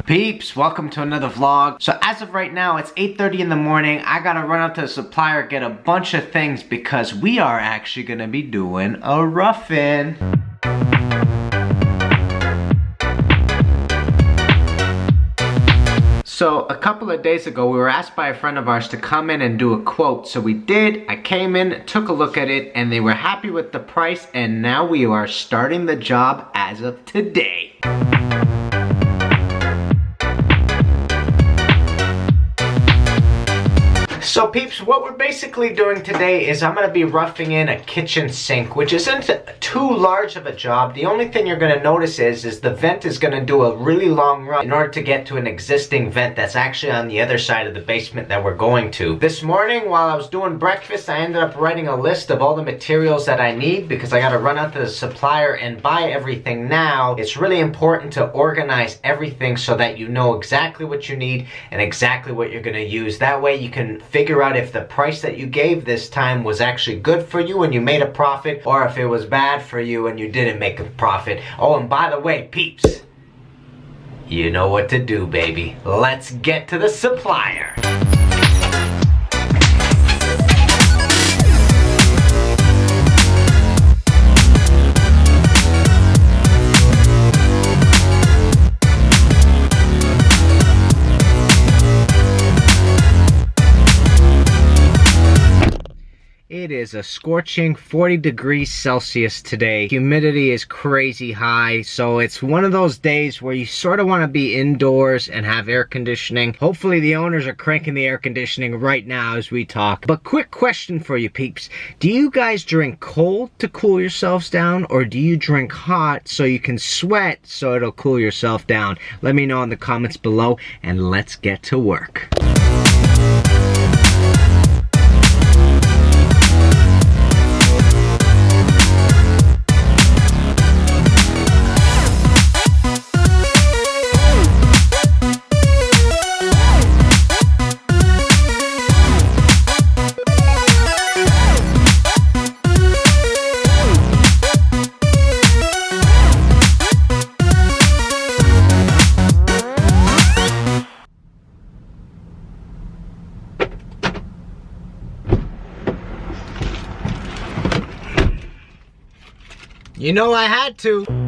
Peeps, welcome to another vlog. So as of right now, it's 8:30 in the morning. I gotta run out to the supplier, get a bunch of things because we are actually gonna be doing a rough-in. So a couple of days ago, we were asked by a friend of ours to come in and do a quote. So we did. I came in, took a look at it, and they were happy with the price, and now we are starting the job as of today. So peeps, what we're basically doing today is I'm going to be roughing in a kitchen sink, which isn't too large of a job. The only thing you're going to notice is the vent is going to do a really long run in order to get to an existing vent that's actually on the other side of the basement that we're going to. This morning while I was doing breakfast, I ended up writing a list of all the materials that I need because I got to run out to the supplier and buy everything now. It's really important to organize everything so that you know exactly what you need and exactly what you're going to use. That way you can figure out if the price that you gave this time was actually good for you and you made a profit, or if it was bad for you and you didn't make a profit. Oh, and by the way, peeps, you know what to do, baby. Let's get to the supplier. It is a scorching 40 degrees Celsius today. Humidity is crazy high, so it's one of those days where you sort of want to be indoors and have air conditioning. Hopefully the owners are cranking the air conditioning right now as we talk. But quick question for you peeps. Do you guys drink cold to cool yourselves down, or do you drink hot so you can sweat so it'll cool yourself down? Let me know in the comments below and let's get to work. You know I had to.